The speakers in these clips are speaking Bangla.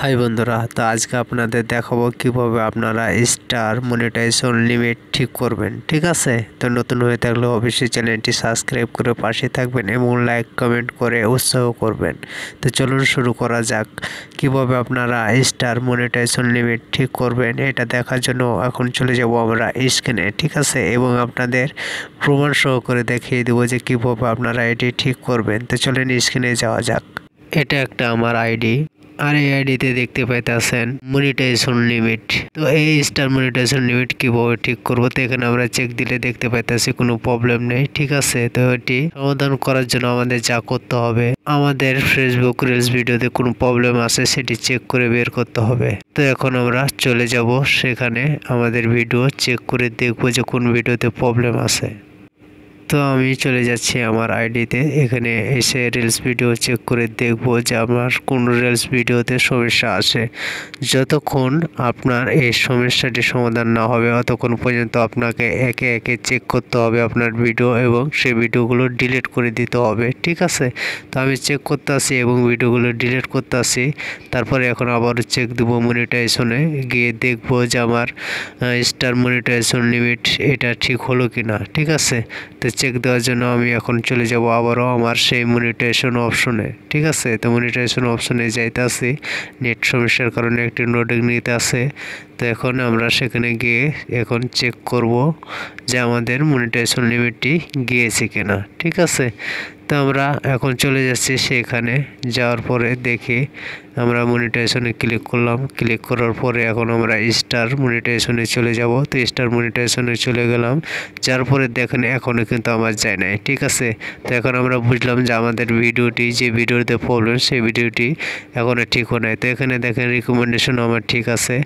হাই বন্ধুরা, তো আজকে আপনাদের দেখাবো কিভাবে আপনারা স্টার মনিটাইজেশন লিমিট ঠিক করবেন। ঠিক আছে, তো নতুন হয়ে থাকলে অবশ্যই চ্যানেলটি সাবস্ক্রাইব করে পাশে থাকবেন এবং লাইক কমেন্ট করে উৎসাহ করবেন। তো চলুন শুরু করা যাক। কিভাবে আপনারা স্টার মনিটাইজেশন লিমিট ঠিক করবেন এটা দেখার জন্য এখন চলে যাব আমরা স্ক্রিনে। ঠিক আছে, এবং আপনাদের প্রমাণ সহ করে দেখিয়ে দেবো যে কিভাবে আপনারা এটি ঠিক করবেন। তো চলেন স্ক্রিনে যাওয়া যাক। এটা একটা আমার আইডি, আর এই আইডিতে দেখতে পাইতেছেন মনিটাইজেশন লিমিট। তো এই স্টার মনিটাইজেশন লিমিট কিভাবে ঠিক করবো, তো এখানে আমরা চেক দিলে দেখতে পাইতেছি কোনো প্রবলেম নেই। ঠিক আছে, তো এটি সমাধান করার জন্য আমাদের যা করতে হবে, আমাদের ফেসবুক রিলস ভিডিওতে কোনো প্রবলেম আছে সেটি চেক করে বের করতে হবে। তো এখন আমরা চলে যাব সেখানে, আমাদের ভিডিও চেক করে দেখবো যে কোন ভিডিওতে প্রবলেম আছে। তো আমি চলে যাচ্ছি আমার আইডিতে, এখানে এসে রিলস ভিডিও চেক করে দেখব যে আমার কোন রিলস ভিডিওতে সমস্যা আছে। যতক্ষণ আপনার এই সমস্যাটি সমাধান না হবে ততক্ষণ পর্যন্ত আপনাকে একে একে চেক করতে হবে আপনার ভিডিও, এবং সেই ভিডিওগুলো ডিলিট করে দিতে হবে। ঠিক আছে, তো আমি চেক করতে আসি এবং ভিডিওগুলো ডিলিট করতে আসি। তারপরে এখন আবার চেক দেবো মনিটাইজেশনে গিয়ে, দেখব যে আমার স্টার মনিটাইজেশন লিমিট এটা ঠিক হলো কি না। ঠিক আছে, তো চেক দেওয়ার জন্য আমি এখন চলে যাব আবারও আমার সেই মনিটাইজেশন অপশনে। ঠিক আছে, তো মনিটাইজেশন অপশনে যাইতে আসি, নেট সমস্যার কারণে একটি নোটিং নিতে আসে। তো এখন আমরা সেখানে গিয়ে এখন চেক করব যে আমাদের মনিটাইজেশন লিমিটটি গিয়েছে কিনা। ঠিক আছে, তো আমরা এখন চলে যাচ্ছি সেখানে। যাওয়ার পরে দেখি আমরা মনিটাইজেশনে ক্লিক করলাম, ক্লিক করার পরে এখন আমরা স্টার মনিটাইজেশনে চলে যাব। তো স্টার মনিটাইজেশনে চলে গেলাম, যার পরে দেখেন এখনও কিন্তু আমার যায় নাই। ঠিক আছে, তো এখন আমরা বুঝলাম যে আমাদের ভিডিওটি, যে ভিডিওতে প্রবলেম সেই ভিডিওটি এখনও ঠিক হয় নাই। তো এখানে দেখেন রিকমেন্ডেশন আমার ঠিক আছে।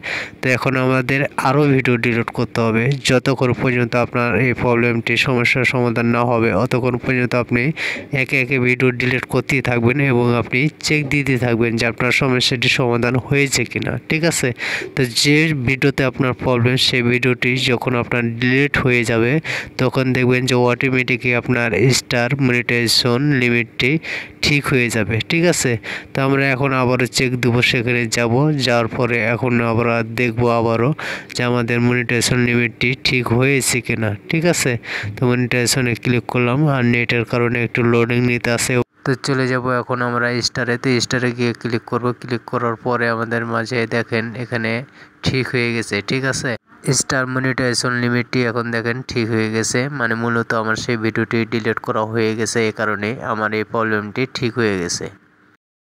তো এখন আমাদের আরও ভিডিও ডিলিট করতে হবে। যতক্ষণ পর্যন্ত আপনার এই প্রবলেমটি সমস্যার সমাধান না হবে ততক্ষণ পর্যন্ত আপনি একে একে ভিডিও ডিলিট করতেই থাকবেন এবং আপনি চেক দিতে থাকবেন যে আপনার সমস্যাটি সমাধান হয়েছে কিনা। ঠিক আছে, তো যে ভিডিওতে আপনার প্রবলেম সেই ভিডিওটি যখন আপনার ডিলিট হয়ে যাবে তখন দেখবেন যে অটোমেটিকই আপনার স্টার মনিটাইজেশন লিমিটটি ঠিক হয়ে যাবে। ঠিক আছে, তো আমরা এখন আবারও চেক দেবো, সেখানে যাব। যাওয়ার পরে এখন আমরা দেখবো আবারও যে আমাদের মনিটাইজেশন লিমিটটি ঠিক হয়েছে কিনা। ঠিক আছে, তো মনিটাইজেশনে ক্লিক করলাম, আর নেটের কারণে একটু লোডিং নিতে আসে। তো চলে যাব এখন আমরা স্টারে। তো স্টারে গিয়ে ক্লিক করব, ক্লিক করার পরে আমাদের মাঝে দেখেন এখানে ঠিক হয়ে গেছে। ঠিক আছে, স্টার মনিটাইজেশন লিমিটটি এখন দেখেন ঠিক হয়ে গেছে, মানে মূলত আমার সেই ভিডিওটি ডিলিট করা হয়ে গেছে, এই কারণে আমার এই প্রবলেমটি ঠিক হয়ে গেছে।